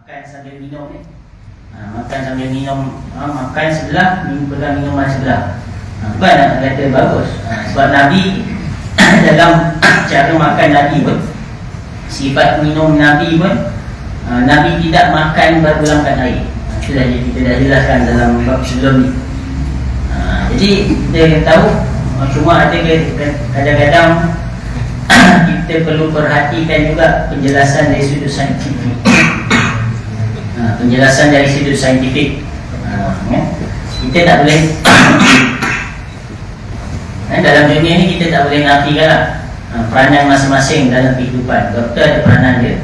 makan sambil minum ni. Makan sambil minum, makan sebelah, pegang minuman sebelah. Bukan nak kata bagus. Sebab Nabi dalam cara makan Nabi pun, sifat minum Nabi pun, Nabi tidak makan berulangkan air. Itulah kita dah jelaskan dalam bab sebelum ni. Jadi kita tahu, cuma ada kadang-kadang kita perlu perhatikan juga penjelasan dari sudut saintifik. Penjelasan dari sudut saintifik. Kita tak boleh dalam dunia ni kita tak boleh nafikan peranan masing-masing dalam kehidupan. Doktor ada peranan dia,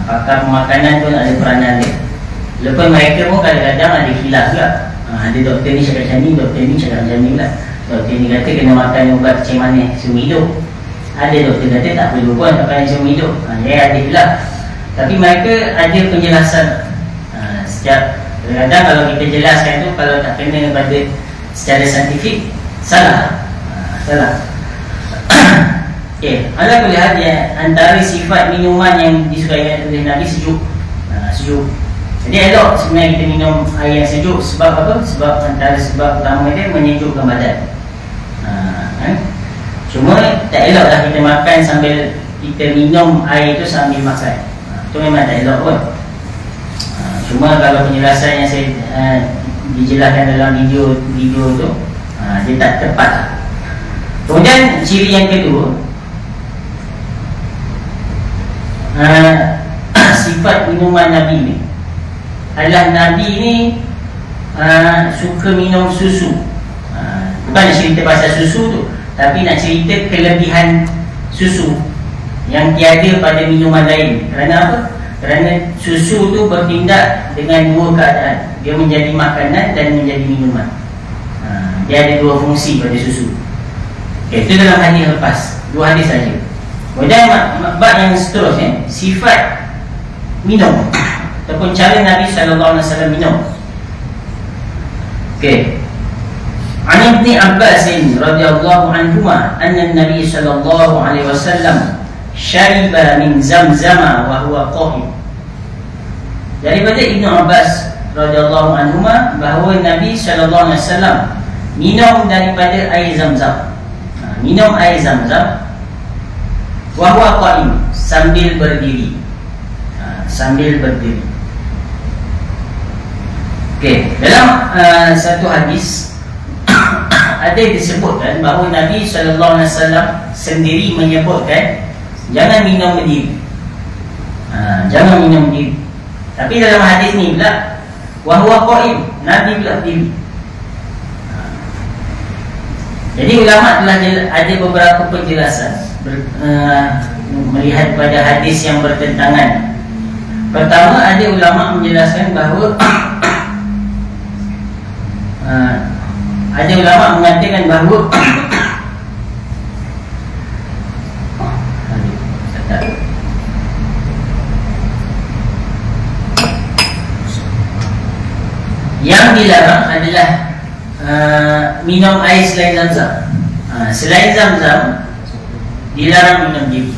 pakar pemakanan pun ada peranan dia. Lepas mereka pun kadang-kadang ada khilaf juga. Ada doktor ni cakap macam ni, doktor ni cakap macam ni pula. Doktor ni kata kena makan ubat kecil manis seumur hidup. Ada doktor kata tak perlu pun makan seumur hidup. Dia ada pula. Tapi mereka ada penjelasan. Setiap kadang-kadang kalau kita jelaskan tu, kalau tak kena pada secara saintifik, salah. Ala boleh ada antara sifat minuman yang disukai oleh Nabi sejuk. Sejuk. Jadi elok sebenarnya kita minum air yang sejuk. Sebab apa? Sebab antara sebab utama dia menyejukkan badan. Cuma tak elok lah kita makan sambil kita minum air itu sambil makan. Itu memang tak elok pun. Cuma kalau penjelasan yang saya dijelaskan dalam video tu, dia tak tepat. Kemudian ciri yang kedua, sifat minuman Nabi ni adalah Nabi ni suka minum susu. Bukan nak cerita pasal susu tu, tapi nak cerita kelebihan susu yang tiada pada minuman lain. Kerana apa? Kerana susu tu bertindak dengan dua keadaan. Dia menjadi makanan dan menjadi minuman. Dia ada dua fungsi pada susu. Itu dalam hadis lepas, dua hadis saja. Kemudian bab yang seterusnya, sifat minum ataupun cara Nabi SAW minum. An Ibn Abbas radhiyallahu anhuma anna Nabi sallallahu alaihi wasallam syariba min zamzama wa huwa qahim. Daripada Ibn Abbas radhiyallahu anhuma bahawa Nabi sallallahu alaihi wasallam minum daripada air Zamzam. Minum air Zamzam wa huwa qahim, sambil berdiri. Dalam satu hadis ada disebutkan bahawa Nabi SAW sendiri menyebutkan jangan minum berdiri. Jangan minum berdiri. Tapi dalam hadis ni pula wa huwa qa'im, Nabi pula berdiri. Jadi ulama telah ada beberapa penjelasan melihat pada hadis yang bertentangan. Pertama, ada ulama menjelaskan bahawa ada ulama mengatakan bahawa yang dilarang adalah minum air selain Zamzam. Selain Zamzam dilarang minum diri.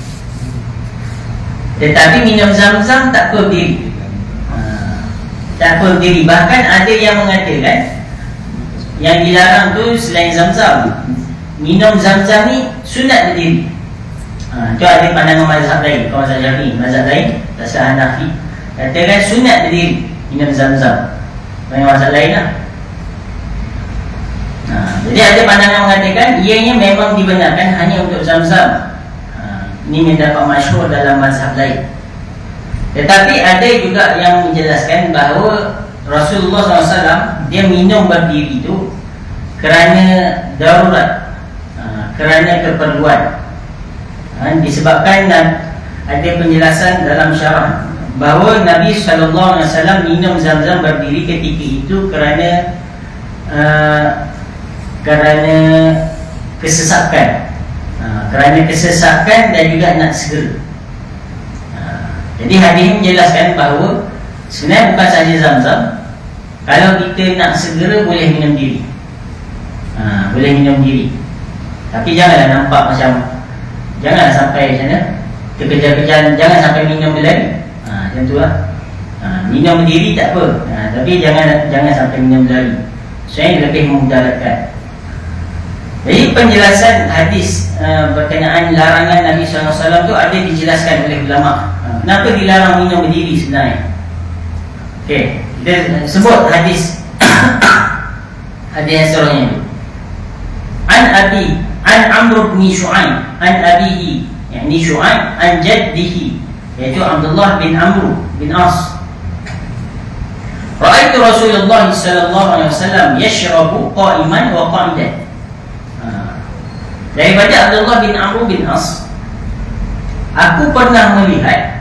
Tetapi minum Zamzam tak perlu diri. Tak perlu diri. Bahkan ada yang mengatakan yang dilarang tu selain Zamzam, minum Zamzam ni sunat berdiri. Itu ada pandangan mazhab lain. Kalau mazhab Syafi'i, mazhab lain mazhab Hanafi katakan sunat berdiri minum Zamzam. Pandangan mazhab lain lah. Jadi ada pandangan mengatakan ianya memang dibenarkan hanya untuk Zamzam. Ini mendapat masyhur dalam mazhab lain. Tetapi ada juga yang menjelaskan bahawa Rasulullah SAW dia minum berdiri itu kerana darurat, kerana keperluan. Disebabkan ada penjelasan dalam syarah bahawa Nabi SAW minum Zamzam berdiri ketika itu kerana kesesakan. Kerana kesesakan dan juga nak segera. Jadi hadis ini menjelaskan bahawa sebenarnya bukan sahaja Zamzam. Kalau kita nak segera boleh minum diri. Boleh minum diri. Tapi janganlah nampak macam, janganlah sampai macam mana terkejar-kejar, jangan sampai minum berlari. Macam tu lah. Minum berdiri tak apa, tapi jangan sampai minum berlari. Saya lebih memudaratkan. Jadi penjelasan hadis berkenaan larangan Nabi SAW tu ada dijelaskan oleh ulama. Kenapa dilarang minum berdiri sebenarnya? Okey, kita sebut hadis hadis yang seterusnya itu. An Amr bin Shu'aib an abihi, yakni Shu'aib, an jaddihi, yaitu Abdullah bin Amr bin As. Ra'aitu Rasulullah sallallahu alaihi wasallam yashrabu qa'iman wa qa'idan. Daripada Abdullah bin Amr bin As, aku pernah melihat,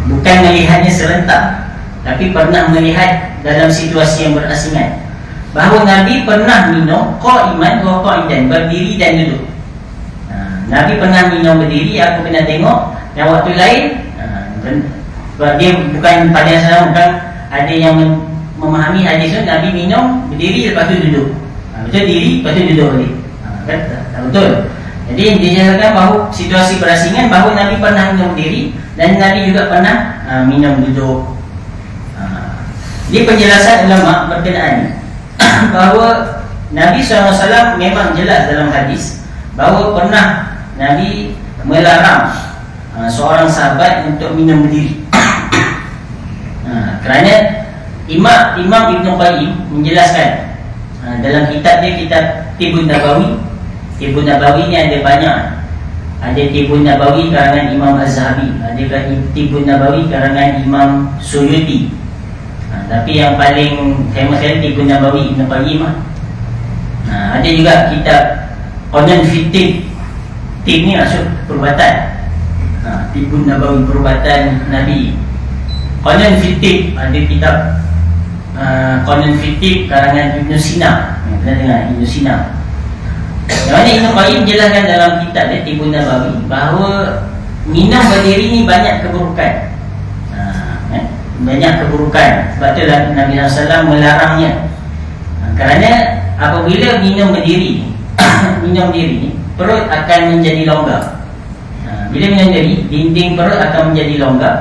bukan melihatnya serentak, tapi pernah melihat dalam situasi yang berasingan, bahawa Nabi pernah minum qa'iman wa qa'idan, berdiri dan duduk. Nabi pernah minum berdiri, aku pernah tengok. Yang waktu lain dia bukan pada salah, bukan ada yang memahami hadis itu Nabi minum berdiri lepas tu duduk. Betul, diri lepas tu duduk balik. Tak betul. Jadi dijelaskan bahawa situasi berasingan, bahawa Nabi pernah minum berdiri dan Nabi juga pernah minum duduk. Jadi penjelasan ulama berkenaan bahawa Nabi SAW memang jelas dalam hadis bahawa pernah Nabi melarang seorang sahabat untuk minum berdiri. Kerana Imam Ibn Qayyim menjelaskan dalam kitab dia, kitab Tibbun Nabawi. Tibbun Nabawi ni ada banyak. Ada Tibbun Nabawi karangan Imam Az-Zahabi, ada Tibbun Nabawi karangan Imam Suyuti. Tapi yang paling famous sekali Tibbun Nabawi Ibn Qayyim. Ada juga kitab Qanan fi Tibb. Tibb ni maksud perubatan. Tibbun Nabawi, perubatan Nabi. Qanan fi Tibb, ada kitab Qanan fi Tibb karangan Ibn Sina. Pernah dengar Ibn Sina? Yang mana Ibn Qayyim jelaskan dalam kitab dia Tibbun Nabawi bahawa minum berdiri ni banyak keburukan. Banyak keburukan. Sebab tu Nabi SAW melarangnya. Kerana apabila minum berdiri minum berdiri ni, perut akan menjadi longgar. Bila minum berdiri, dinding perut akan menjadi longgar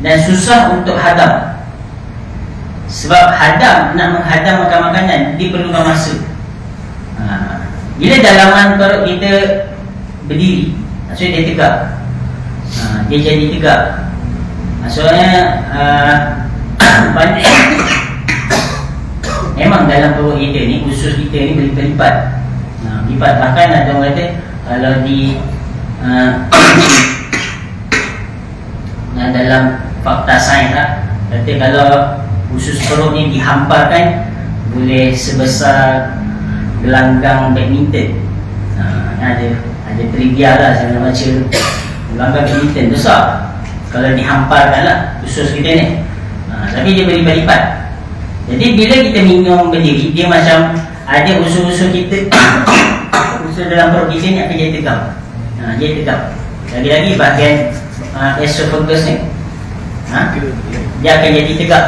dan susah untuk hadam. Sebab nak menghadam makan makanan diperlukan masa. Bila dalaman perut kita berdiri, maksudnya dia tegak, dia jadi tegak. Maksudnya memang dalam perut kita ni, usus kita ni berlipat-lipat. Lipat, bahkan ada orang kata kalau di dalam fakta sains kata kalau usus perut ni dihamparkan boleh sebesar gelanggang badminton. Ada trivia lah saya nak baca. Gelanggang badminton besar kalau dihamparkan lah usus kita ni. Tapi dia berlipat-lipat. Jadi bila kita minum berdiri, dia macam ada usus-usus kita usus dalam perut kita ni akan jadi tegak. Dia tegak. Lagi-lagi bahagian esophagus ni, dia akan jadi tegak.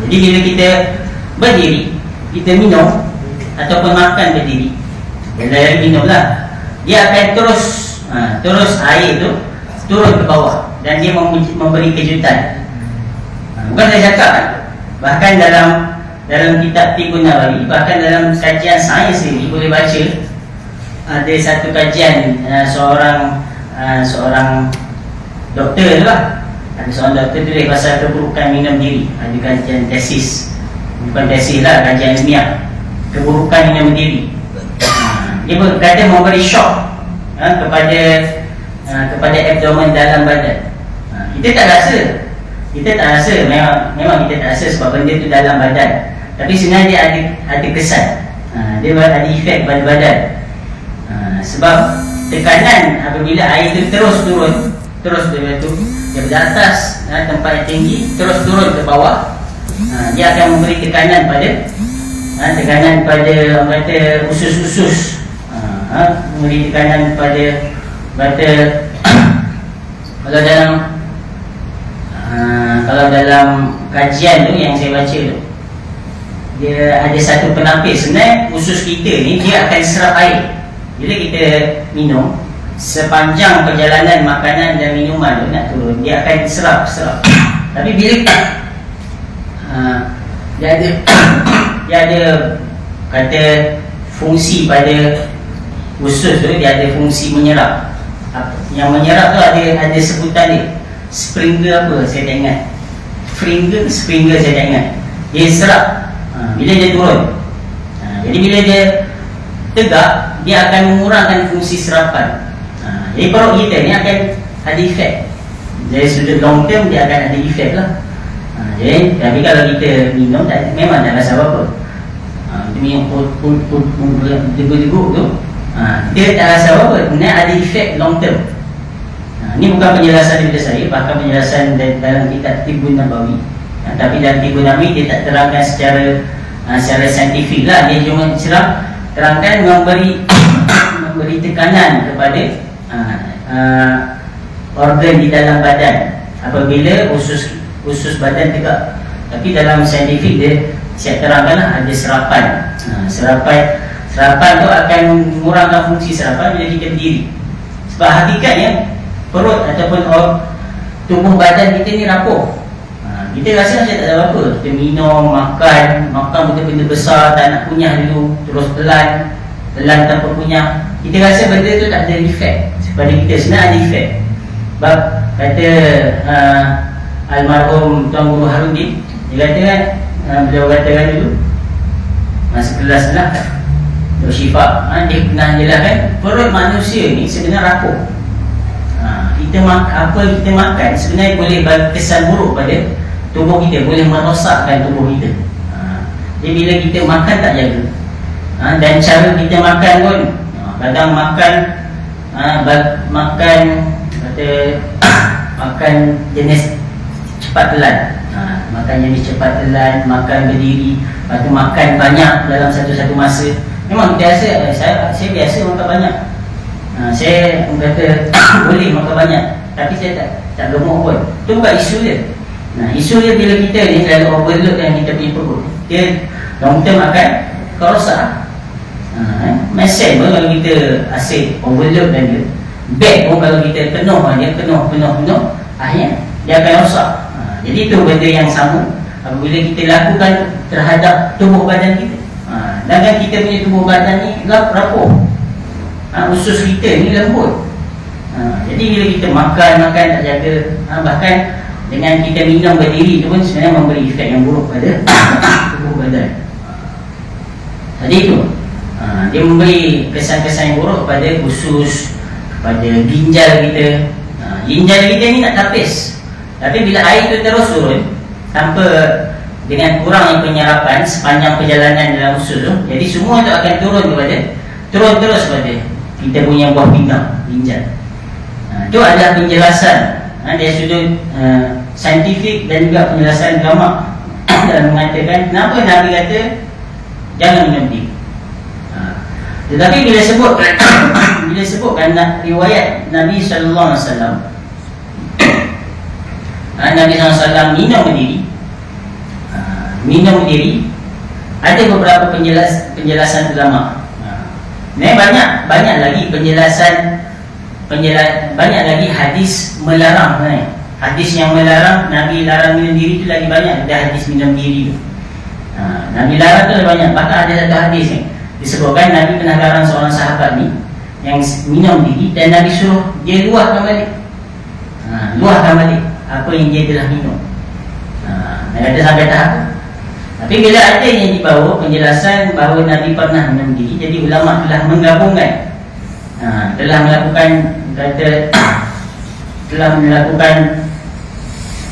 Jadi bila kita berdiri, kita minum ataupun makan berdiri, bila minum lah, dia akan terus air tu turun ke bawah dan dia memberi kejutan. Bukan saya cakap, bahkan dalam kitab Tibbun Nabawi, bahkan dalam kajian sains ini boleh baca ada satu kajian seorang doktor tu lah. Ada seorang doktor tulis pasal keburukan minum diri. Ada kajian tesis, bukan tesis lah, kajian ilmiah, keburukan minum diri. Dia berkata memberi shock kepada abdomen dalam badan. Kita tak rasa, memang kita tak rasa sebab benda tu dalam badan. Tapi sebenarnya dia ada kesan, dia ada efek pada badan. Sebab tekanan apabila air itu terus turun, daripada atas tempat yang tinggi terus turun ke bawah, dia akan memberi tekanan pada orang kata usus-usus, memberi tekanan pada kalau dalam kajian tu yang saya baca tu, dia ada satu penapis. Sebenarnya usus kita ni dia akan serap air. Bila kita minum, sepanjang perjalanan makanan dan minuman tu nak turun, dia akan serap. Tapi bila dia ada kata fungsi pada usus tu, dia ada fungsi menyerap. Yang menyerap tu ada sebutan dia, Springer apa saya tak ingat, Springer saya tak ingat. Dia serap bila dia turun. Jadi bila dia tegak, dia akan mengurangkan fungsi serapan. Jadi perut kita ni akan ada efek. Dari sudut long term dia akan ada efek lah. Jadi tapi kalau kita minum memang tak rasa apa-apa. Kita minum debu-debu tu, dia tak rasa apa-apa. Kemudian ada efek long term. Ini bukan penjelasan daripada saya, bahkan penjelasan dalam kitab Tibbun Nabawi. Tapi dalam Tibbun Nabawi dia tak terangkan secara saintifik lah. Dia cuma terangkan memberi tekanan kepada organ di dalam badan apabila usus badan tegak. Tapi dalam saintifik dia saya terangkanlah ada serapan. Serapan tu akan mengurangkan fungsi serapan bila kita berdiri. Sebab hakikatnya perut ataupun tubuh badan kita ni rapuh. Kita rasa macam tak ada apa-apa. Kita minum, makan benda-benda besar, tak nak kunyah dulu, terus telan tanpa kunyah. Kita rasa benda tu tak ada efek pada kita. Sebenarnya ada efek. Sebab kata almarhum Tuan Guru Harudin, dia kata kan, beliau katakan dulu masa kelas lah Dr. Syifa, dia pernah jelaskan perut manusia ni sebenarnya rapuh. Apa kita makan sebenarnya boleh bagi kesan buruk pada tubuh kita, boleh merosakkan tubuh kita. Jadi bila kita makan tak jaga, dan cara kita makan pun kadang makan jenis cepat telan, makan jenis cepat telan, makan berdiri, lepas tu makan banyak dalam satu masa. Memang biasa, saya biasa makan banyak. Saya kata boleh makan banyak, tapi saya tak gemuk pun. Itu bukan isu dia. Isu dia bila kita ni selalu overload dengan kita punya perut, dia long term akan rosak. Mesin pun kalau kita asyik overload dan dia, beg pun kalau kita penuh, akhirnya dia akan rosak. Jadi itu benda yang sama apabila kita lakukan terhadap tubuh badan kita. Dan kita punya tubuh badan ni rapuh, usus kita ni lembut. Jadi bila kita makan tak jaga, bahkan dengan kita minum berdiri tu pun sebenarnya memberi efek yang buruk pada tubuh badan. Jadi itu dia memberi kesan-kesan yang buruk pada usus, pada ginjal kita. Ginjal kita ni nak tapis, tapi bila air tu terus turun tanpa dengan kurang penyerapan sepanjang perjalanan dalam usus tu, jadi semua tu akan turun terus pada kita punya buah pinggang, ginjal. Itu adalah penjelasan dari sudut saintifik dan juga penjelasan ulama dalam mengatakan kenapa Nabi kata jangan minum dia. Tetapi bila sebutkan riwayat Nabi sallallahu alaihi wasallam, Nabi sallallahu alaihi wasallam minum berdiri, ada beberapa penjelasan ulama. Banyak lagi banyak lagi hadis melarang. Hadis yang melarang, Nabi larang minum diri tu lagi banyak daripada hadis minum diri tu. Nabi larang tu lagi banyak. Bahkan ada satu hadis ni disebutkan Nabi pernah larang seorang sahabat ni yang minum diri, dan Nabi suruh dia luahkan balik apa yang dia telah minum. Nabi kata sampai tahap. Tapi bila ada yang dibawa penjelasan bahawa Nabi pernah minum diri, jadi ulama telah menggabungkan, telah melakukan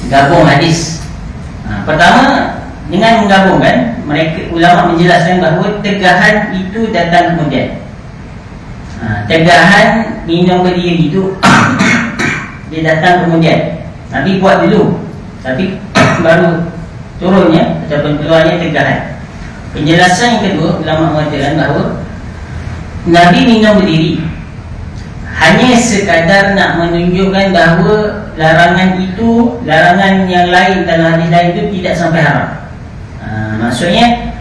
gabung hadis. Pertama, dengan menggabungkan, ulama menjelaskan bahawa tegahan itu datang kemudian. Tegahan minum berdiri itu dia datang kemudian. Nabi buat dulu, tapi baru turunnya ataupun keluarnya tegahan. Penjelasan yang kedua, ulama mengatakan bahawa Nabi minum berdiri hanya sekadar nak menunjukkan bahawa larangan yang lain dalam hadis lain itu tidak sampai haram. Maksudnya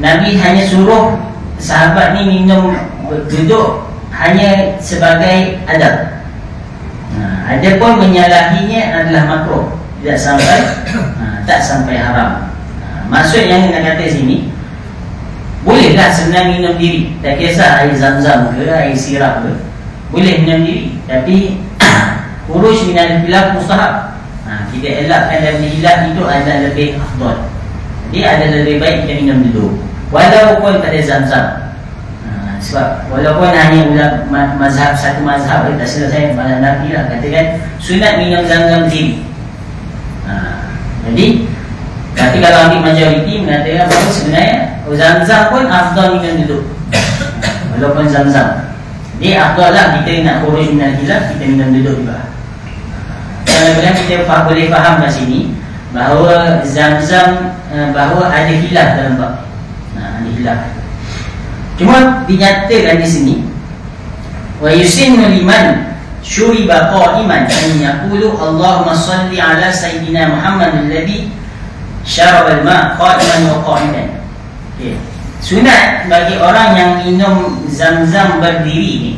Nabi hanya suruh sahabat ni minum duduk hanya sebagai adab. Adapun menyalahinya adalah makruh, tidak sampai tak sampai haram. Maksud yang nak kata sini, bolehlah senang minum diri, tak kisah air zam-zam ke air sirap ke, boleh minum diri, tapi khuruj minal khilaf mustahab. Kita elakkan daripada khilaf itu adalah lebih afdal. Jadi ada lebih baik kita minum dulu, walaupun tak ada zam-zam. Sebab walaupun hanya mazhab satu mazhab, tak selesai mazhab Nabi lah, katakan sunat minum zam-zam sendiri. Jadi tapi kalau ambil majoriti mengatakan bahawa sebenarnya zam-zam pun afdal minum dulu, walaupun zam-zam. Jadi afdal lah kita nak khuruj minal khilaf, kita minum dulu juga. Kadang-kadang kita boleh faham kat sini bahawa zam-zam bahawa ada khilaf dalam bab. Ada khilaf. Cuma dinyatakan di sini, wa yusinnu liman syuriba qa'iman an yaqulu Allahumma salli ala sayyidina Muhammad alladhi syaraba al-ma' qa'iman wa qa'idan. Okey. Sunat bagi orang yang minum zam-zam berdiri ni.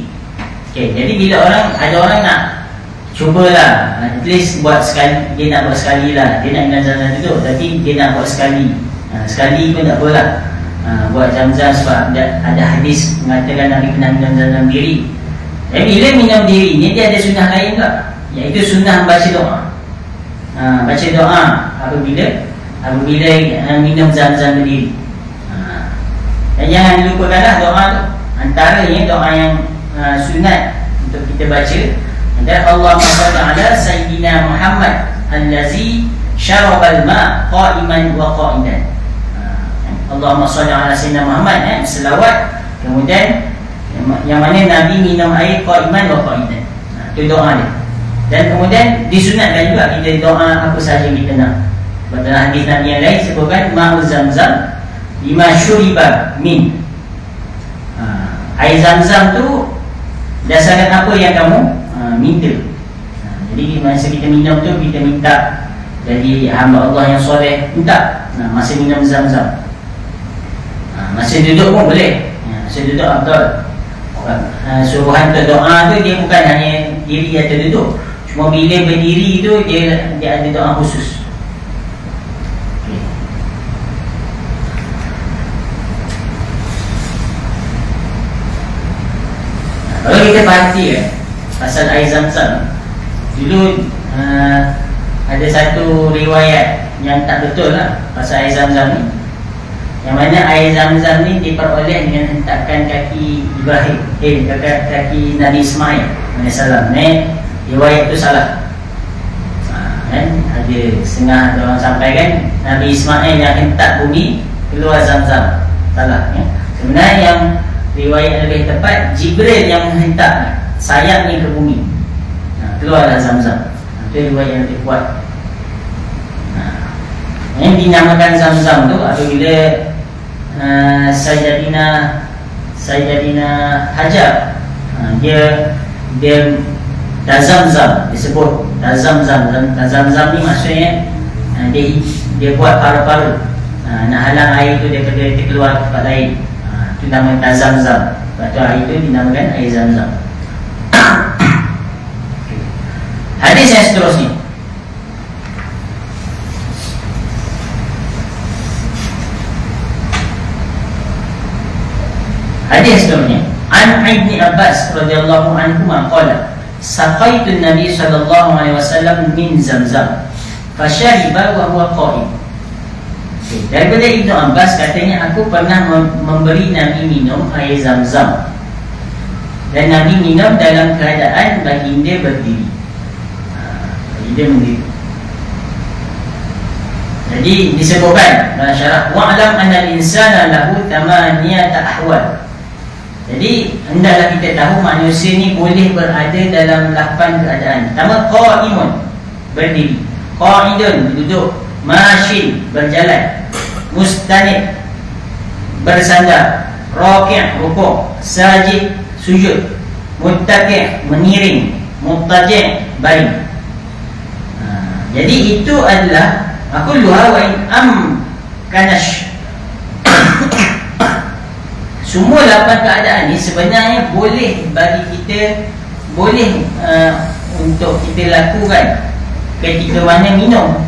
Okey, jadi bila ada orang nak cubalah, at least buat sekali, dia nak buat sekali lah, dia nak minum zam-zam duduk, tapi dia nak buat sekali. Sekali pun tak apalah. Buat zam-zam sebab ada hadis mengatakan Nabi pernah minum zam-zam diri. Tapi bila minum diri ni dia ada sunnah lain tak? Iaitu sunnah baca doa. Baca doa apabila minum zam-zam berdiri. Dan jangan dilupakanlah doa tu. Antaranya doa yang sunat untuk kita baca adalah Allahumma shalli ala sayyidina Muhammad allazi syarabal ma' qa'iman wa qa'idan. Allahumma shalli ala sayyidina Muhammad, selawat, kemudian yang mana Nabi minum air qa'iman wa qa'idan. Itu doa dia. Dan kemudian disunatkan juga kita doa apa sahaja kita nak. Dalam hadis Nabi yang lain sebutkan ma'u zamzam lima syuriba min. Air zam-zam tu dasarkan apa yang kamu minta. Jadi masa kita minum tu kita minta jadi hamba Allah yang soleh, minta masa minum zam-zam. Masa duduk pun boleh. Masa duduk abdul. Suruhan untuk doa tu dia bukan hanya diri atau duduk. Cuma bila berdiri tu dia ada doa khusus. Kalau kita perhati pasal air zam-zam, dulu ada satu riwayat yang tak betul lah pasal air zam-zam ni, yang mana air zam-zam ni diperoleh dengan hentakan kaki Ibrahim, kaki Nabi Ismail AS. Riwayat tu salah. Kan ada setengah orang sampaikan Nabi Ismail yang hentak bumi keluar zam-zam. Salah ya. Sebenarnya yang riwayat lebih tepat, Jibril yang menghentak sayapnya ke bumi, keluarlah zam-zam. Itu riwayat yang lebih kuat. Yang dinamakan zam-zam tu apabila Sayyidatina Hajar dia tazam-zam, disebut tazam-zam. Tazam-zam ni maksudnya dia buat paru-paru, nak halang air tu daripada terkeluar ke tempat lain. Itu nama tazam-zam. Sebab tu air itu dinamakan air zam-zam. Hadis yang seterusnya, hadis seterusnya, An Ibn Abbas radhiyallahu anhu qala saqaitu Nabi sallallahu alaihi wasallam min Zamzam fashariba wa huwa qa'im. Daripada Ibn Abbas katanya, aku pernah memberi Nabi minum air Zamzam dan Nabi minum dalam keadaan baginda berdiri. Baginda berdiri. Jadi disebutkan dalam syarah, wa'lam anna al-insana lahu thamaniyata ahwal. Jadi hendaklah kita tahu manusia ni boleh berada dalam 8 keadaan. Pertama, qa'imun, berdiri, qa'idun, duduk, mashin, berjalan, mustanid, bersandar, raki', rukuk, sajid, sujud, muttaqi', meniring, muttaji', baring. Jadi itu adalah kulluha wa in kanash semua 8 keadaan ni sebenarnya boleh bagi kita, boleh untuk kita lakukan ketika mana minum.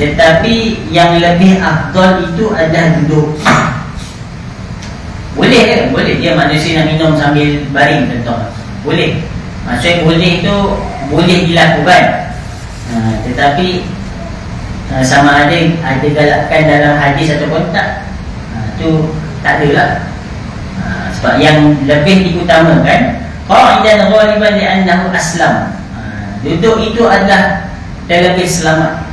Tetapi yang lebih afdal itu adalah duduk. Boleh ke? Boleh. Dia manusia nak minum sambil baring contoh. Boleh. Maksudnya boleh tu boleh dilakukan. Tetapi sama ada galakkan dalam hadis ataupun tak, tu tak adalah. Sebab yang lebih diutamakan qa'idan ghaliban li'annahu aslam. Duduk itu adalah terlebih selamat.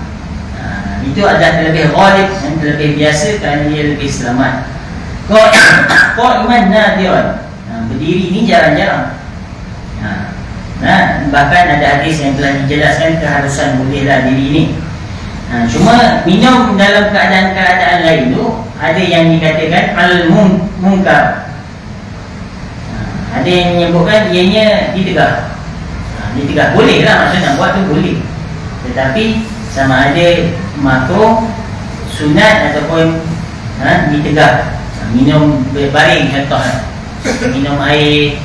Itu adalah terlebih ghalib dan terlebih biasa kerana dia lebih selamat. Qa'iman nadiran. Berdiri ni jarang-jarang. Bahkan ada hadis yang telah dijelaskan keharusan bolehlah diri ni. Cuma minum dalam keadaan-keadaan lain tu ada yang dikatakan al-munkar. Ada yang menyebutkan ianya ditegah. Ditegah boleh lah, maksudnya nak buat tu boleh. Tetapi sama ada makruh, sunat ataupun ditegah. Minum berbaring contoh. Minum air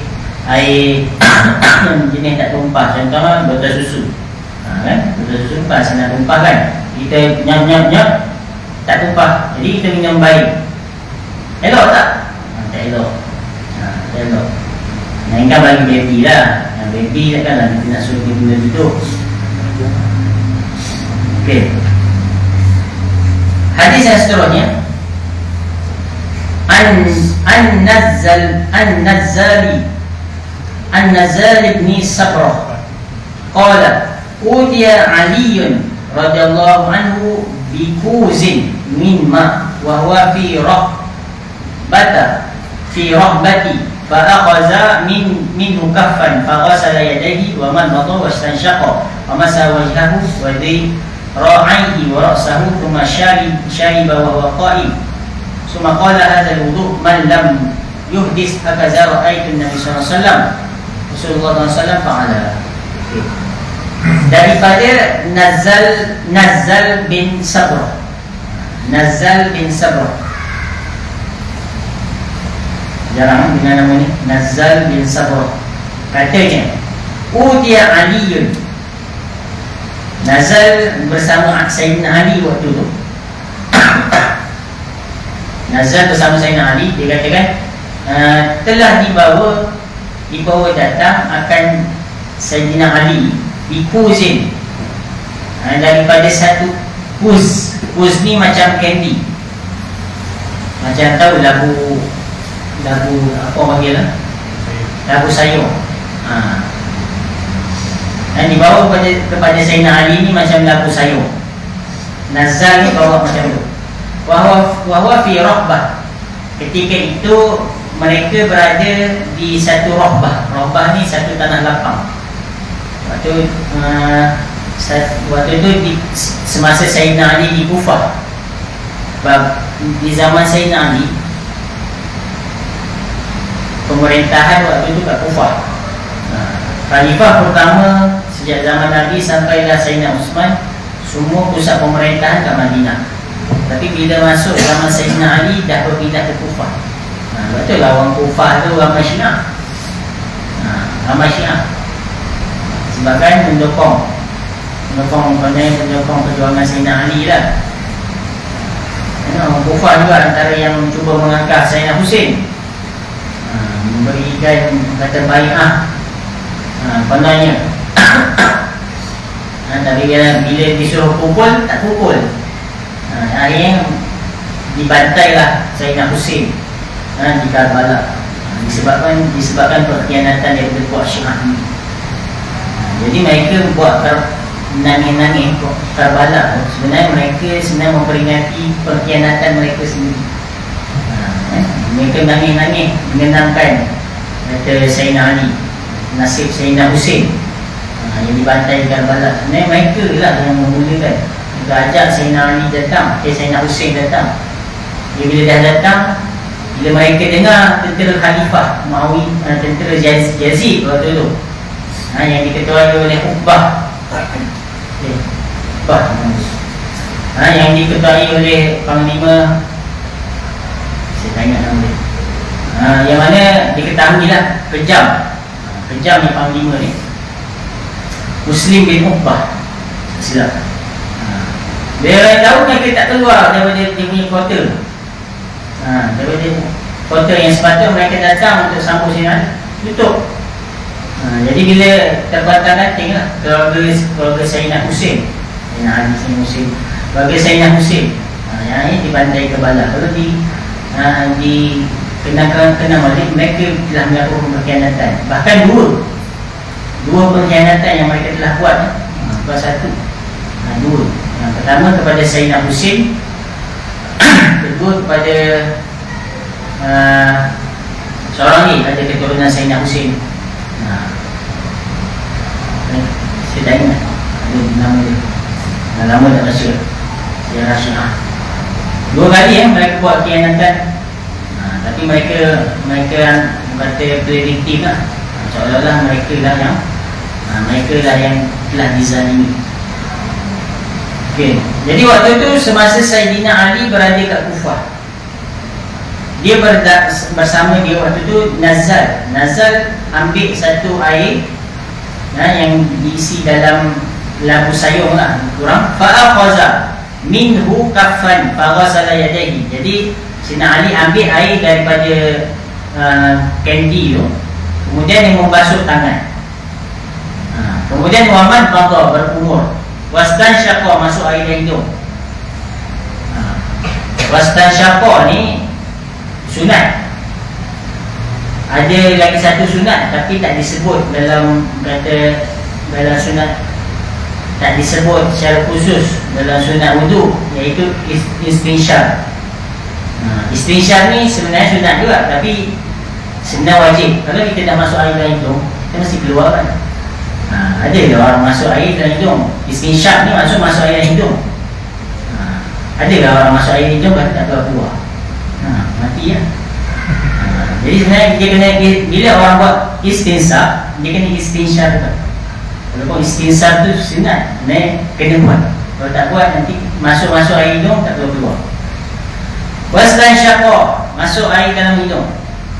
jenis tak tumpah, contoh botol susu. Kan? Botol susu pas nak tumpah kan, kita nyap tak tumpah, jadi kita minum baik. Elok tak? Tak elok. Tak elok. Melainkan bagi baby lah. Baby takkanlah kita nak suruh dia benda duduk. Okey. Hadis yang seterusnya, An-Nazzal ibn Sabrah qala utiya Ali radhiyallahu anhu bikuzin min ma wa huwa fi rahbati fa akhadha minhu kaffan fa ghasala yadayhi wa madmada wa istanshaqa wa masa wajhahu wa ra'ayhi wa ra'sahu thumma shariba wa huwa qa'im. Summa qala hadha al-wudu' man lam yuhdis hakaza ra'aytu Nabi sallallahu alaihi wasallam Rasulullah SAW fa'ala. Daripada Nazzal bin Sabrah. Nazzal bin Sabrah, jarang dengar nama ni. Nazzal bin Sabrah katanya utiya Aliyun. Nazzal bersama Sayyidina Ali waktu tu. Nazzal bersama Sayyidina Ali, dia katakan telah dibawa datang akan Sayyidina Ali bikuzin, daripada satu kuz. Kuz ni macam candy, macam tahu labu apa panggil lah, labu sayur. Dan dibawa kepada Sayyidina Ali ni macam labu sayur. Nazal ni bawa macam tu. Wahwa fi rahbah. Ketika itu mereka berada di satu rahbah. Rahbah ni satu tanah lapang. Waktu itu semasa Sayyidina Ali di Kufah. Di zaman Sayyidina Ali, pemerintahan waktu itu kat Kufah. Khalifah pertama sejak zaman Nabi sampailah Sayyidina Uthman, semua pusat pemerintahan kat Madinah. Tapi bila masuk zaman Sayyidina Ali dah berpindah ke Kufah. Betul lah, orang Kufah tu ramai Syiah. Ramai Syiah. Sebabkan mendukung perjuangan Sayyidina Ali lah. Orang Kufah juga antara yang cuba mengangkat Sayyidina Husin, memberikan kata bai'ah pandanya. Tapi bila disuruh pukul, tak pukul. Akhirnya dibantailah Sayyidina Husin di Karbala, disebabkan perkhianatan yang berbuat Syiah ni. Jadi mereka buat nangis-nangis Karbala. Sebenarnya mereka memperingati perkhianatan mereka sendiri. Mereka nangis-nangis mengenangkan kata Sayyidina Ali, nasib Sayyidina Husin yang dibantai di Karbala. Sebenarnya mereka lah yang memulakan. Mereka ajak Sayyidina Ali datang, Sayyidina Husin datang. Bila dah datang, bila mereka dengar tentera Khalifah Muawiyah, tentera Yazid waktu itu, yang diketuai oleh Uqbah, yang diketuai oleh Panglima, saya tanya nama dia, Yang mana diketahui lah kejam ni panglima ni Muslim bin Uqbah, silap. Dia tahu mereka tak keluar daripada dia punya kota, daripada kota yang sepatutnya mereka datang untuk sambung sini, tutup. Jadi bila terbatang-bating lah keluarga Sayyidina Husin, keluarga Sayyidina Husin, yang ini dibantai ke bala. Kalau kena balik, mereka telah melakukan pengkhianatan. Bahkan dua pengkhianatan yang mereka telah buat. Bukan satu, dua. Yang pertama kepada Sayyidina Husin, kedua kepada seorang ni ada keturunan Sayyidina Husin. Saya tak ingat ada nama dia, dah lama tak baca sejarah Syiah. Dua kali mereka buat khianatan, tapi mereka kata prediktif lah, seolah-olah mereka lah yang telah dizalimi. Okay. Jadi waktu itu semasa Sayyidina Ali berada kat Kufah, dia bersama dia waktu itu Nazal ambil satu air yang diisi dalam labu sayur lah kurang, fa'aqaza minhu kaffan faghasala yadayhi. Jadi Sayyidina Ali ambil air daripada kendi tu, kemudian dia membasuh tangan. Kemudian Muhammad bangga berumur, wastan syaqa, masuk air dari hidung. Wastan syaqa ni sunat. Ada lagi satu sunat tapi tak disebut dalam sunat, tak disebut secara khusus dalam sunat wudu, iaitu istinsyar. Istinsyar ni sebenarnya sunat juga, tapi sebenarnya wajib. Kalau kita dah masuk air dalam hidung, kita mesti keluar kan. Ada ke orang masuk air dalam hidung? Istinsyar ni masuk air dalam hidung. Ada ke orang masuk air dalam hidung tapi tak keluar? Mati ya. Jadi sebenarnya dia kena, bila orang buat istinsar, dia kena istinsyar juga. Walaupun istinsar tu sunat, kena buat. Kalau tak buat nanti masuk air hidung tak keluar. Waslan syaqa, masuk air dalam hidung.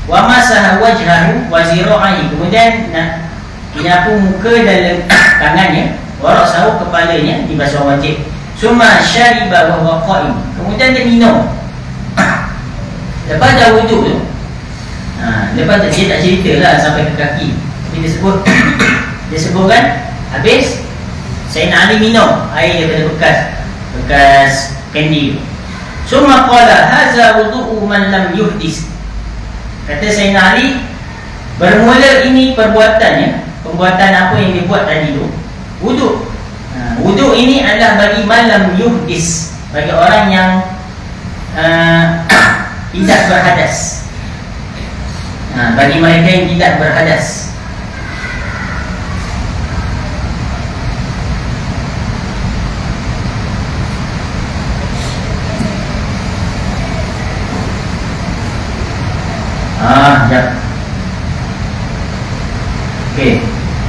Wa masaha wajhahu wa zira'i, kemudian nak menyapu muka dan tangannya, wa ra'sahu, kepalanya dibasuh wajib. Summa syariba wa huwa qa'im, kemudian dia minum. Lepas dah wuduk tu, lepas dia tak cerita lah sampai ke kaki, tapi dia sebutkan habis Sayyidina Ali minum air daripada bekas kendi. Summa qala hadza wudu'u man lam yuhdis, kata Sayyidina Ali, bermula ini perbuatan apa yang dia buat tadi tu, wuduk. Wuduk ini adalah bagi man lam yuhdis, bagi orang yang tidak berhadas. Bagi mereka yang tidak berhadas. Okey.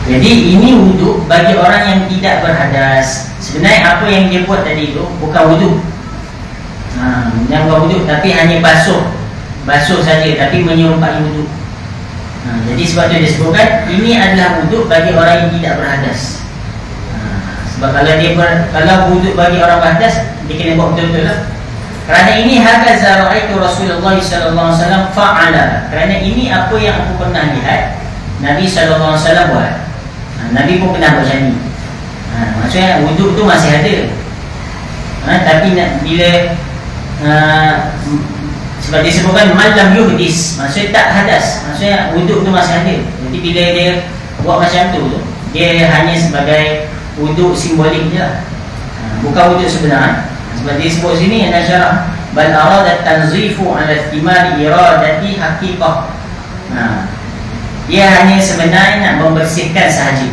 Jadi ini wuduk bagi orang yang tidak berhadas. Sebenarnya apa yang dia buat tadi itu bukan wuduk. Yang bukan wuduk, tapi hanya basuh saja, tapi menyerupai wuduk. Jadi sebab itu disebutkan ini adalah wuduk bagi orang yang tidak berhadas. Sebab kalau wuduk bagi orang berhadas, dia kena buat betul-betul lah. Kerana ini hakaza ra'aitu Rasulullah sallallahu alaihi wasallam fa'ala. Kerana ini apa yang aku pernah lihat Nabi sallallahu alaihi wasallam buat. Nabi pun pernah buat macam ni. Maksudnya wuduk tu masih ada. Tapi bila sebab disebutkan malam yuhdis, maksudnya tak hadas, maksudnya wuduk tu masih ada. Jadi bila dia buat macam tu, dia hanya sebagai wuduk simbolik je lah, bukan wuduk sebenar. Sebab dia sebut sini ada syarah, bal arada tanzifu ala ihtimali iradati haqiqah. Dia hanya sebenarnya nak membersihkan sahaja,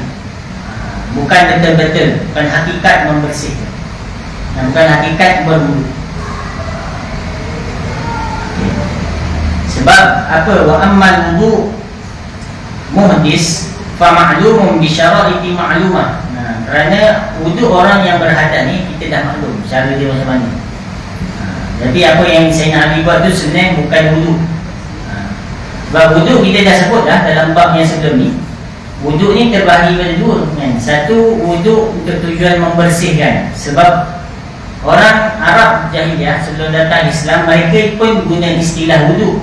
bukan betul-betul, bukan hakikat membersihkan, bukan hakikat berwuduk. Sebab apa? Wa ammal wudu muhdis fa ma'lumun bi syara'iti ma'lumah. Kerana wuduk orang yang berhadas ni kita dah maklum cara dia macam mana. Jadi apa yang Sayyidina Ali buat tu sebenarnya bukan wuduk. Sebab wuduk kita dah sebut dah dalam bab yang sebelum ni. Wuduk ni terbahagi pada dua kan? Satu, wuduk untuk tujuan membersihkan. Sebab orang Arab jahiliah sebelum datang Islam, mereka pun guna istilah wuduk.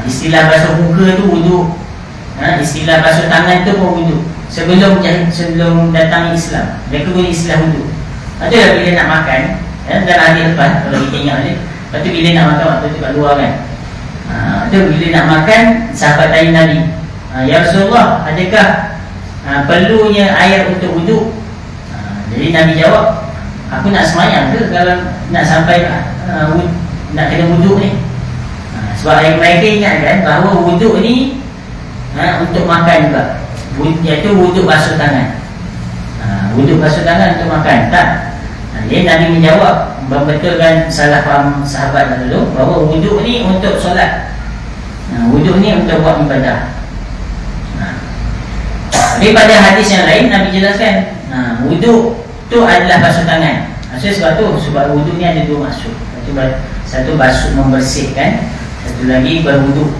Istilah basuh muka tu wuduk, istilah basuh tangan tu pun wuduk. Sebelum datang Islam, mereka guna istilah wuduk. Itulah bila nak makan, dan hari lepas kalau kita ingat ni, lepas tu bila nak makan waktu tu kat luar kan, tu bila nak makan, sahabat tanya Nabi, ya Rasulullah, adakah perlunya air untuk wuduk? Jadi Nabi jawab, aku nak semayang ke kalau nak sampai nak kena wuduk ni? Sebab mereka ingatkan bahawa wuduk ni untuk makan juga, iaitu wuduk basuh tangan. Wuduk basuh tangan untuk makan, tak. Jadi Nabi menjawab, membetulkan salah faham sahabat dulu, bahawa wuduk ni untuk solat, wuduk ni untuk buat ibadah. Tapi pada hadis yang lain Nabi jelaskan, wuduk tu adalah basuh tangan. Sebab wuduk ni ada dua maksud. Satu basuh membersihkan, satu lagi berwuduk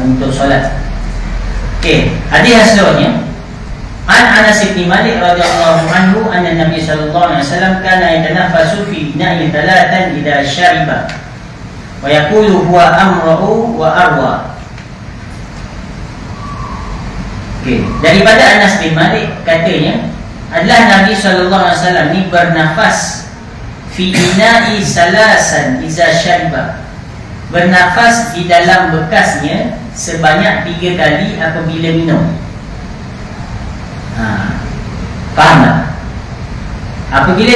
untuk solat. Okey, hadis yang seterusnya, An Anas bin Malik radhiyallahu anhu anna Nabi sallallahu alaihi wasallam kana yatanaffasu fi ina'i thalathan idza syariba wa yaqulu huwa amra'u wa arwa. Okey, daripada Anas bin Malik katanya, adalah Nabi sallallahu alaihi wasallam ni bernafas fi ina'i salasan idza syariba, bernafas di dalam bekasnya sebanyak 3 kali apabila minum. Faham tak? Apabila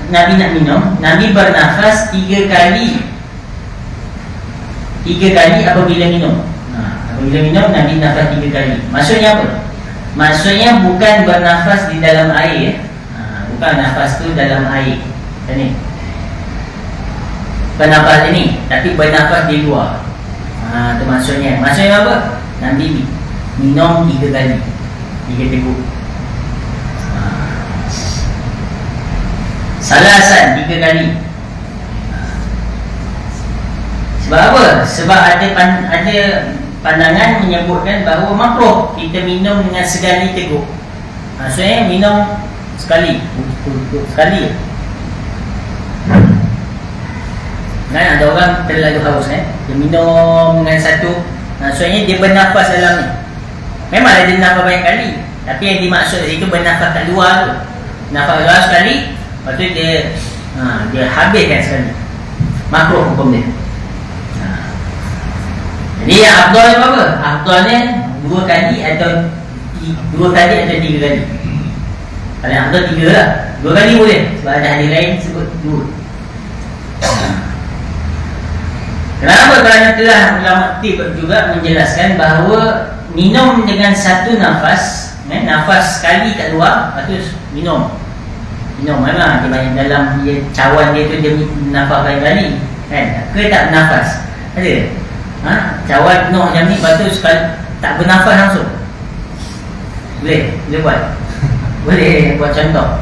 Nabi nak minum, Nabi bernafas 3 kali apabila minum. Apabila minum, Nabi nafas 3 kali. Maksudnya apa? Maksudnya bukan bernafas di dalam air, bukan nafas tu dalam air ni, bernafas ini, tapi bernafas di luar. Itu maksudnya. Maksudnya apa? Nabi minum 3 kali, 3 teguk. Salasan 3 kali. Sebab apa? Sebab ada pandangan menyebutkan bahawa makruh kita minum dengan sekali teguk. Maksudnya minum sekali. Kan ada orang terlalu haus dia minum dengan satu, maksudnya dia bernafas dalam ni. Memang ada nafas banyak kali, tapi yang dimaksud itu bernafas kat luar tu. Nafas luar sekali, lepas tu dia habiskan sekali. Makruh hukum dia. Jadi yang afdal ni apa? Afdalnya 2 kali atau 3 kali. Kalau yang afdal 3 lah. 2 kali boleh, sebab ada hadis lain sebut 2. Kenapa? Kerana telah ulama tib juga menjelaskan bahawa minum dengan satu nafas, nafas sekali kat luar, lepas tu minum memang dia banyak dalam cawan dia tu, dia nafas kali-kali kan? Ke tak bernafas? Ada? Cawan penuh macam ni, lepas tu sekali tak bernafas langsung. Boleh buat? Boleh buat contoh?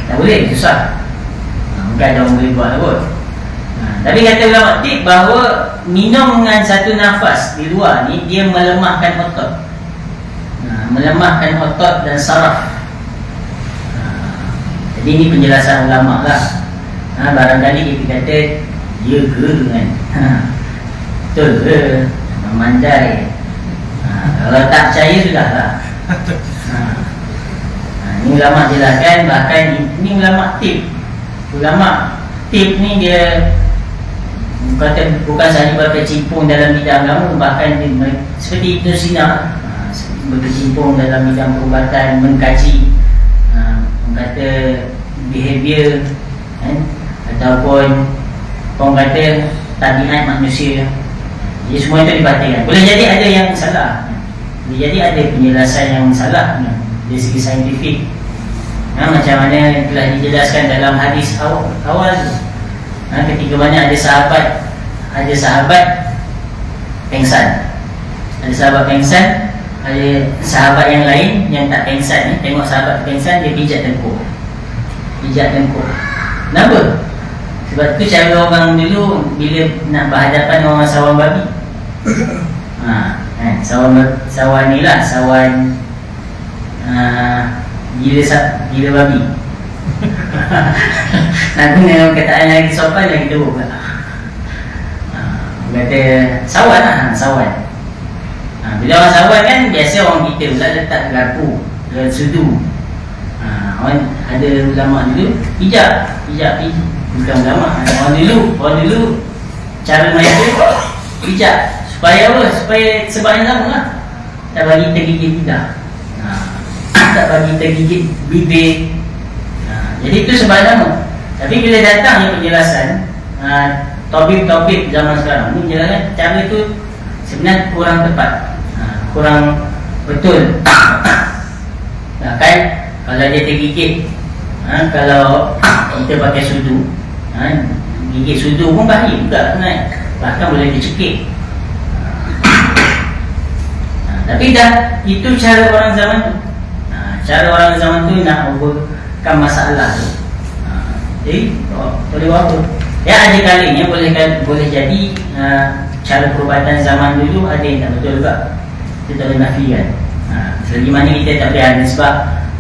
Tak boleh, susah. Mungkin ada orang boleh buat lah kot. Tapi kata ulama tib bahawa minum dengan satu nafas di luar ni, dia melemahkan otot, melemahkan otot dan saraf. Jadi ini penjelasan ulama lah. Barangkali kita kata dia ke kan, betul ke, memandai. Kalau tak percaya sudah lah. Ini ulama jelaskan, bahkan ini ulama tib ni dia kata bukan sahaja berkecimpung dalam bidang agama, bahkan seperti Ibn Sina berkecimpung dalam bidang perubatan, mengkaji kata behavior ataupun orang kata tabiat manusia. Jadi semua itu diperhatikan. Boleh jadi ada yang salah, boleh jadi ada penjelasan yang salah dari segi saintifik. Macam mana telah dijelaskan dalam hadis awal ketika mana ada sahabat pengsan. Ada sahabat pengsan, ada sahabat yang lain yang tak pengsan ni, tengok sahabat pengsan, dia pijat tengkuk. Kenapa? Sebab tu cara orang dulu bila nak berhadapan orang sawang babi, Kan sawan ni lah, sawan gila babi. Nanti dengan kataan lagi sopan lagi teruk pula. Kata sawan lah, sawan. Bila orang sawan kan, biasa orang kita pula letak garpu dan sudu. Orang ada ulama dulu hijab bukan ulama, orang dulu cara mereka hijab supaya apa? Supaya sebab yang sama lah, tak bagi tergigit lidah, tak bagi tergigit bibir. Jadi itu sebab nama. Tapi bila datangnya penjelasan topik-topik zaman sekarang ni, penjelasan cara itu sebenarnya kurang tepat, kurang betul. Kan kalau dia tergigit, kalau kita pakai sudu, gigit sudu pun bahaya juga kan? Bahkan boleh dicekik. Tapi dah itu cara orang zaman tu. Cara orang zaman tu nak overcome masalah tu. Jadi boleh buat apa? Ya, ada kalinya boleh jadi cara perubatan zaman dulu ada yang tak betul juga. Kita tak boleh nafikan. Selagi mana kita tak boleh ada sebab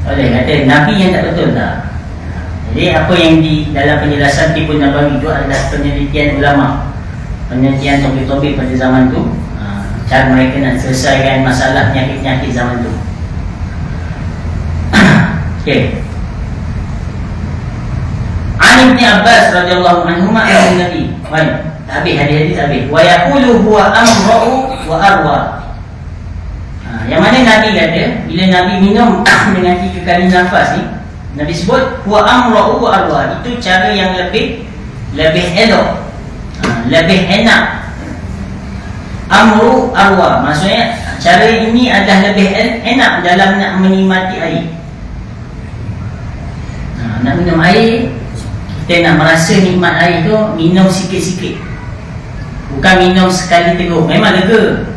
boleh kata Nabi yang tak betul tak. Jadi apa yang di dalam penjelasan Tibbun Nabawi itu adalah penelitian ulama, penelitian topik-topik pada zaman tu, cara mereka nak selesaikan masalah penyakit-penyakit zaman tu. Okey. An Ibn Abbas radhiyallahu anhuma an Nabi. Habis hadis habis. Wa yaqulu huwa amra'u wa arwa. Yang mana Nabi kata bila Nabi minum dengan 3 kali nafas ni, Nabi sebut huwa amra'u wa arwa. Itu cara yang lebih elok, lebih enak. Amru arwa maksudnya cara ini adalah lebih enak dalam nak menikmati air. Nak minum air, kita nak merasa nikmat air tu, minum sikit-sikit, bukan minum sekali terus. Memang lega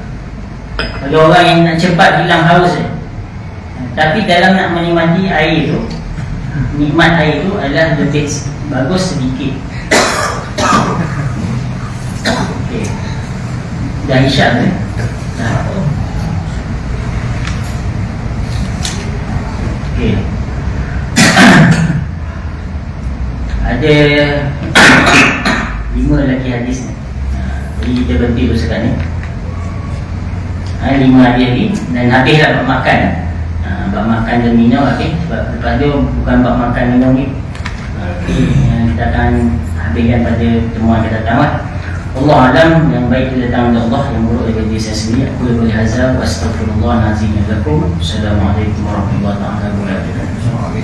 bagi orang yang nak cepat hilang haus tapi dalam nak menikmati air tu, nikmat air tu adalah lebih bagus sedikit. Okay. Dah isyak ni. Okay. Ada 5 lagi hadis ni. Jadi kita berhenti dulu sekarang ni. 5 hadis lagi dan habislah bab makan. Bab makan dan minum habis. Sebab lepas tu bukan bab makan minum ni. Kita akan habiskan pada temuan kita datang. Allah alam, yang baik itu datang dari Allah, yang buruk dari diri saya sendiri. Aku boleh hazar wa astaghfirullahalazim lakum. Assalamualaikum warahmatullahi wabarakatuh.